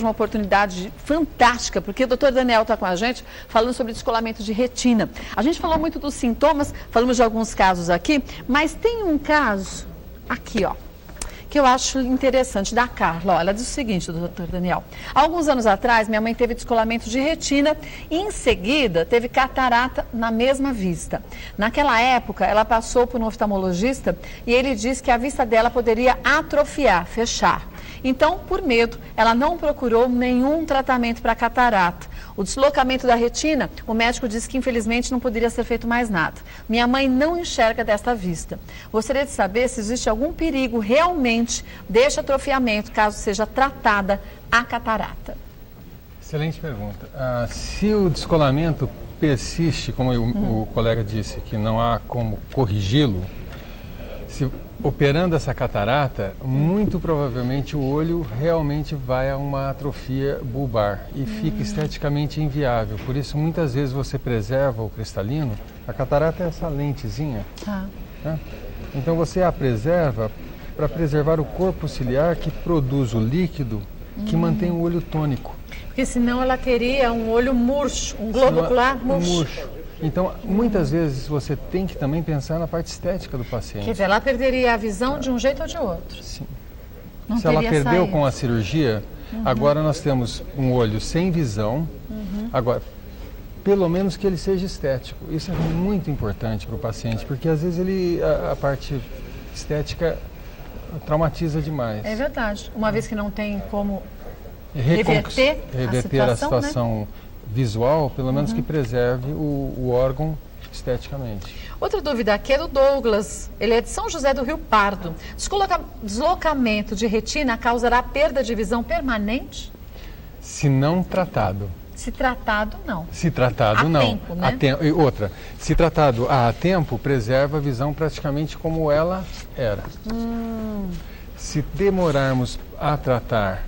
Uma oportunidade fantástica, porque o doutor Daniel está com a gente falando sobre descolamento de retina. A gente falou muito dos sintomas, falamos de alguns casos aqui, mas tem um caso aqui, ó, que eu acho interessante, da Carla. Ó, ela diz o seguinte, doutor Daniel: há alguns anos atrás, minha mãe teve descolamento de retina e, em seguida, teve catarata na mesma vista. Naquela época, ela passou por um oftalmologista e ele disse que a vista dela poderia atrofiar, fechar. Então, por medo, ela não procurou nenhum tratamento para catarata. O deslocamento da retina, o médico disse que infelizmente não poderia ser feito mais nada. Minha mãe não enxerga desta vista. Gostaria de saber se existe algum perigo realmente deste atrofiamento, caso seja tratada a catarata. Excelente pergunta. Se o descolamento persiste, como o colega disse, que não há como corrigi-lo, operando essa catarata, muito provavelmente o olho realmente vai a uma atrofia bulbar e fica esteticamente inviável. Por isso, muitas vezes você preserva o cristalino. A catarata é essa lentezinha. Né? Então, você a preserva para preservar o corpo ciliar que produz o líquido que mantém o olho tônico. Porque senão ela teria um olho murcho, um globo ocular murcho. Então, muitas vezes você tem que também pensar na parte estética do paciente. Quer dizer, ela perderia a visão de um jeito ou de outro. Sim. Não Se ela perdeu saída com a cirurgia, agora nós temos um olho sem visão. Agora, pelo menos que ele seja estético. Isso é muito importante para o paciente, porque às vezes a parte estética traumatiza demais. É verdade. Uma vez que não tem como reverter a situação, né? Visual, pelo menos que preserve o órgão esteticamente. Outra dúvida aqui é do Douglas. Ele é de São José do Rio Pardo. Deslocamento de retina causará perda de visão permanente? Se não tratado. Se tratado, não. Se tratado, não. Tempo, né? E outra, se tratado a tempo, preserva a visão praticamente como ela era. Se demorarmos a tratar,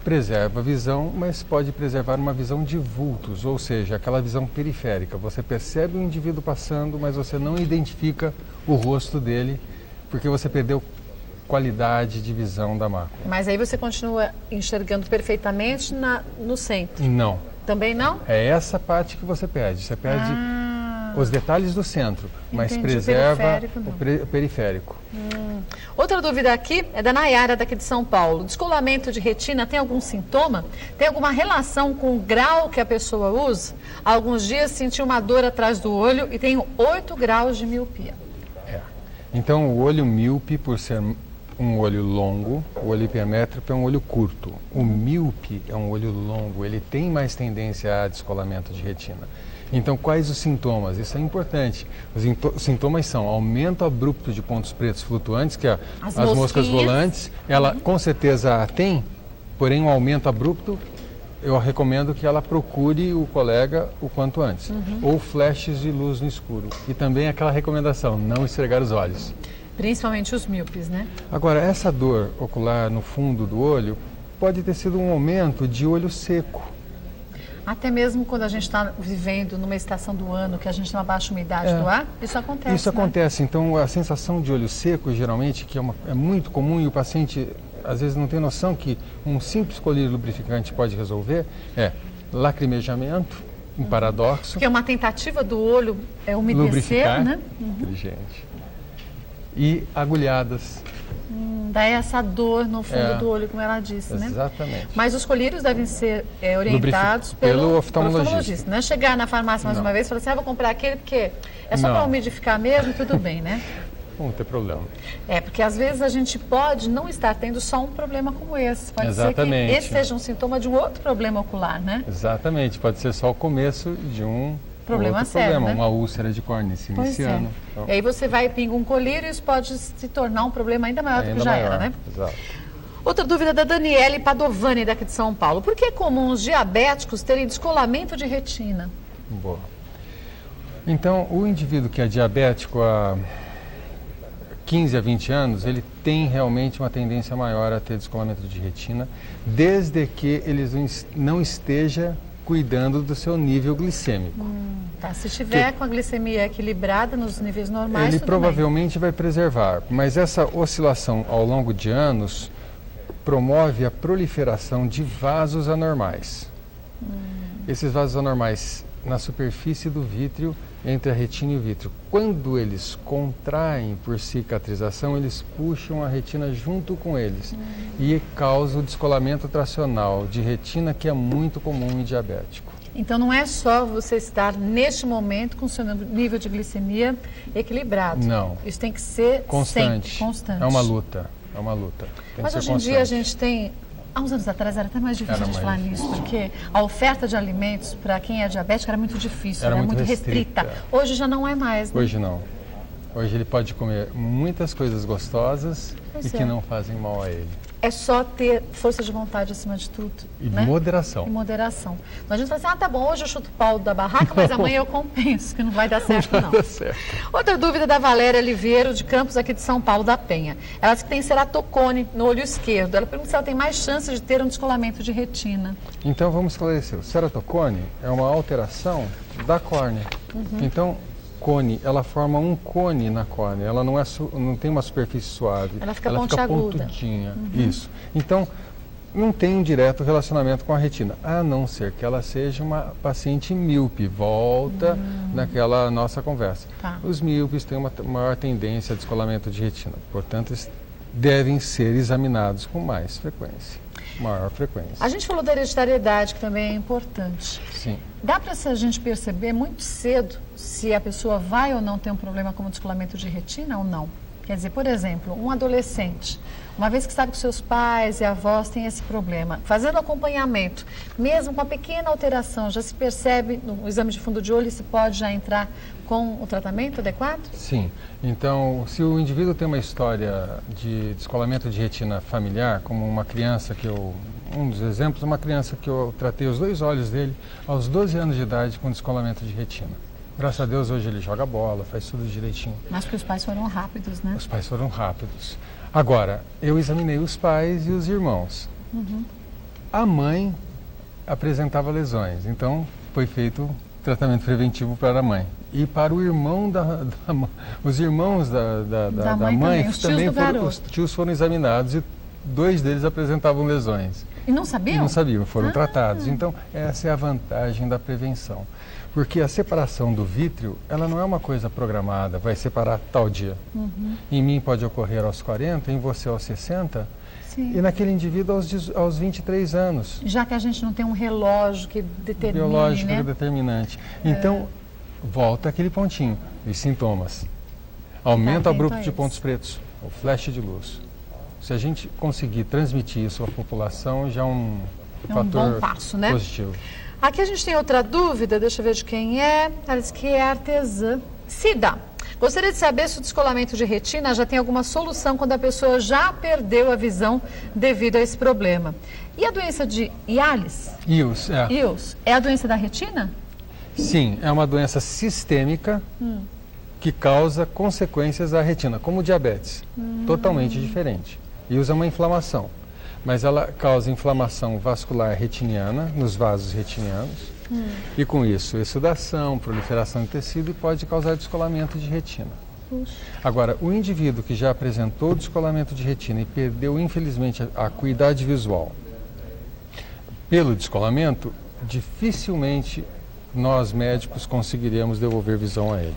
preserva a visão, mas pode preservar uma visão de vultos, ou seja, aquela visão periférica. Você percebe o indivíduo passando, mas você não identifica o rosto dele, porque você perdeu qualidade de visão da mácula. Mas aí você continua enxergando perfeitamente no centro? Não. Também não? É essa parte que você perde. Você perde os detalhes do centro, mas entendi, preserva o periférico. Outra dúvida aqui é da Nayara, daqui de São Paulo. Descolamento de retina tem algum sintoma? Tem alguma relação com o grau que a pessoa usa? Há alguns dias senti uma dor atrás do olho e tenho 8 graus de miopia. Então, o olho míope, por ser um olho longo, o olho hipermétrope é um olho curto. O míope é um olho longo, ele tem mais tendência a descolamento de retina. Então, quais os sintomas? Isso é importante. Os sintomas são aumento abrupto de pontos pretos flutuantes, que é as moscas volantes. Ela com certeza tem, porém um aumento abrupto, eu recomendo que ela procure o colega o quanto antes. Ou flashes de luz no escuro. E também aquela recomendação, não esfregar os olhos. Principalmente os míopes, né? Agora, essa dor ocular no fundo do olho pode ter sido um aumento de olho seco. Até mesmo quando a gente está vivendo numa estação do ano que a gente tem uma baixa umidade do ar, isso acontece. Isso acontece. Então, a sensação de olho seco, geralmente, que é muito comum e o paciente às vezes não tem noção que um simples colírio lubrificante pode resolver, é lacrimejamento, um paradoxo. Porque é uma tentativa do olho umedecer, lubrificar, né? Inteligente. E agulhadas. Daí essa dor no fundo do olho, como ela disse, né? Exatamente. Mas os colírios devem ser orientados pelo oftalmologista. Não é chegar na farmácia mais uma vez e falar assim, vou comprar aquele porque é só para umidificar mesmo, tudo bem, né? Não tem problema. Porque às vezes a gente pode não estar tendo só um problema como esse. Pode ser que esse seja um sintoma de um outro problema ocular, né? Exatamente. Pode ser só o começo de um problema sério, né? Uma úlcera de córnea iniciando. Então, e aí você vai e pinga um colírio e isso pode se tornar um problema ainda maior do que já era, né? Exato. Outra dúvida da Daniele Padovani, daqui de São Paulo. Por que é comum os diabéticos terem descolamento de retina? Boa. Então, o indivíduo que é diabético há 15 a 20 anos, ele tem realmente uma tendência maior a ter descolamento de retina, desde que ele não esteja cuidando do seu nível glicêmico. Se estiver com a glicemia equilibrada nos níveis normais, ele provavelmente vai preservar, mas essa oscilação ao longo de anos promove a proliferação de vasos anormais. Esses vasos anormais na superfície do vítreo, entre a retina e o vítreo. Quando eles contraem por cicatrização, eles puxam a retina junto com eles e causa o descolamento tracional de retina, que é muito comum em diabético. Então não é só você estar neste momento com o seu nível de glicemia equilibrado. Não. Isso tem que ser constante. Sempre constante. É uma luta, é uma luta. Mas hoje em dia a gente tem... Há uns anos atrás era até mais difícil de falar nisso, porque a oferta de alimentos para quem é diabético era muito difícil, era muito restrita. Hoje já não é mais, né? Hoje não. Hoje ele pode comer muitas coisas gostosas que não fazem mal a ele. É só ter força de vontade acima de tudo. E né? moderação. E moderação. Então a gente fala assim, tá bom, hoje eu chuto o pau da barraca, mas amanhã eu compenso, que não vai dar certo não. Vai dar certo. Outra dúvida da Valéria Oliveira, de Campos, aqui de São Paulo, da Penha. Ela diz que tem ceratocone no olho esquerdo. Ela pergunta se ela tem mais chances de ter um descolamento de retina. Então vamos esclarecer. O ceratocone é uma alteração da córnea. Então, cone, ela forma um cone na córnea, ela não tem uma superfície suave. Ela fica pontiaguda. Pontudinha. Isso. Então, não tem um direto relacionamento com a retina, a não ser que ela seja uma paciente míope. Volta naquela nossa conversa. Tá. Os míopes têm uma maior tendência a descolamento de retina, portanto, eles devem ser examinados com mais frequência. Maior frequência. A gente falou da hereditariedade, que também é importante. Sim. Dá para a gente perceber muito cedo se a pessoa vai ou não ter um problema como descolamento de retina ou não? Quer dizer, por exemplo, um adolescente, uma vez que sabe que seus pais e avós têm esse problema, fazendo acompanhamento, mesmo com uma pequena alteração, já se percebe no exame de fundo de olho se pode já entrar com o tratamento adequado? Sim. Então, se o indivíduo tem uma história de descolamento de retina familiar, como uma criança um dos exemplos, uma criança que eu tratei os 2 olhos dele aos 12 anos de idade com descolamento de retina. Graças a Deus, hoje ele joga bola, faz tudo direitinho. Mas porque os pais foram rápidos, né? Os pais foram rápidos. Agora, eu examinei os pais e os irmãos. A mãe apresentava lesões, então foi feito tratamento preventivo para a mãe. E para o irmão os irmãos da mãe também os tios foram examinados e 2 deles apresentavam lesões. E não sabiam? E não sabiam, foram tratados. Então, essa é a vantagem da prevenção. Porque a separação do vítreo, ela não é uma coisa programada, vai separar tal dia. Em mim pode ocorrer aos 40, em você aos 60, Sim. E naquele indivíduo aos 23 anos. Já que a gente não tem um relógio que determine, biológico, né? determinante. Então, volta aquele pontinho. Os sintomas. Aumento abrupto de pontos pretos, o flash de luz. Se a gente conseguir transmitir isso à população, já é um fator bom passo, né? positivo. Aqui a gente tem outra dúvida, deixa eu ver de quem é. Ela diz que é artesã. Cida, gostaria de saber se o descolamento de retina já tem alguma solução quando a pessoa já perdeu a visão devido a esse problema. E a doença de IALS? IUS, é. IUS, é a doença da retina? Sim, é uma doença sistêmica que causa consequências à retina, como diabetes. Totalmente diferente. IUS é uma inflamação, mas ela causa inflamação vascular retiniana, nos vasos retinianos, e com isso, exudação, proliferação de tecido e pode causar descolamento de retina. Agora, o indivíduo que já apresentou descolamento de retina e perdeu, infelizmente, a acuidade visual pelo descolamento, dificilmente nós médicos conseguiríamos devolver visão a ele.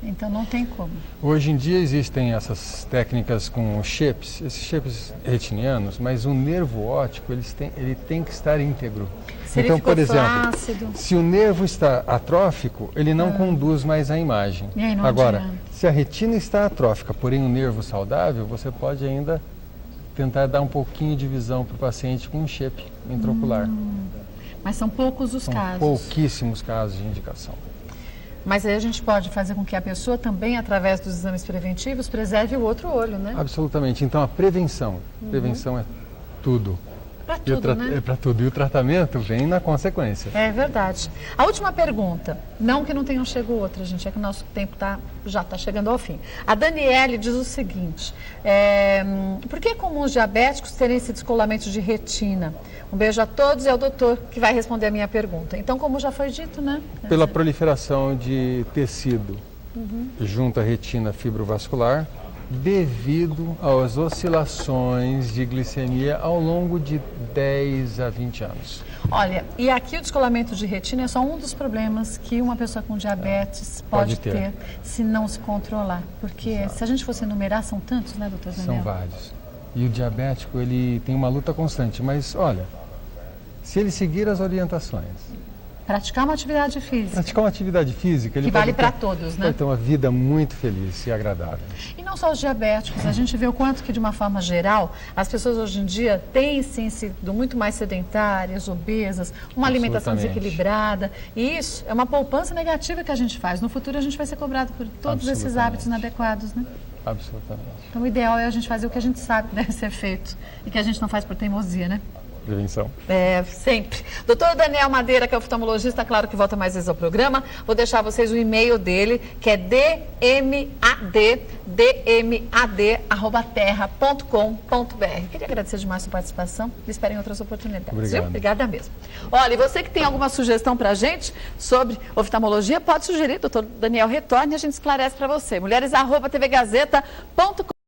Então não tem como. Hoje em dia existem essas técnicas com chips, esses chips retinianos, mas o nervo óptico ele tem que estar íntegro. Se então, ele ficou por exemplo, flácido, se o nervo está atrófico, ele não conduz mais a imagem. E aí não Agora, adianta. se a retina está atrófica, porém o nervo saudável, você pode ainda tentar dar um pouquinho de visão para o paciente com um chip intraocular. Mas são poucos os São casos. pouquíssimos casos de indicação. Mas aí a gente pode fazer com que a pessoa também, através dos exames preventivos, preserve o outro olho, né? Absolutamente. Então, a prevenção é tudo. Para tudo, né? É para tudo. E o tratamento vem na consequência. É verdade. A última pergunta, não que não tenham chego outra, gente, é que o nosso tempo já está chegando ao fim. A Daniele diz o seguinte, por que é comum os diabéticos terem esse descolamento de retina? Um beijo a todos e ao doutor que vai responder a minha pergunta. Então, como já foi dito, né? Pela proliferação de tecido junto à retina fibrovascular devido às oscilações de glicemia ao longo de 10 a 20 anos. Olha, e aqui o descolamento de retina é só um dos problemas que uma pessoa com diabetes pode ter se não se controlar. Porque se a gente fosse enumerar, são tantos, né, doutor Daniel? São vários. E o diabético, ele tem uma luta constante, mas olha, se ele seguir as orientações, praticar uma atividade física. Ele que vale para todos, né? Vai ter uma vida muito feliz e agradável. E não só os diabéticos, a gente vê o quanto que, de uma forma geral, as pessoas hoje em dia têm sim sido muito mais sedentárias, obesas, uma alimentação desequilibrada. E isso é uma poupança negativa que a gente faz. No futuro a gente vai ser cobrado por todos esses hábitos inadequados, né? Absolutamente. Então o ideal é a gente fazer o que a gente sabe que deve ser feito e que a gente não faz por teimosia, né? Prevenção. Sempre. Doutor Daniel Madeira, que é oftalmologista, claro que volta mais vezes ao programa. Vou deixar vocês o e-mail dele, que é dmad@terra.com.br. Queria agradecer demais a sua participação e espero em outras oportunidades. Obrigado. Obrigada mesmo. Olha, e você que tem alguma sugestão pra gente sobre oftalmologia, pode sugerir, doutor Daniel retorne e a gente esclarece para você. mulheres@tvgazeta.com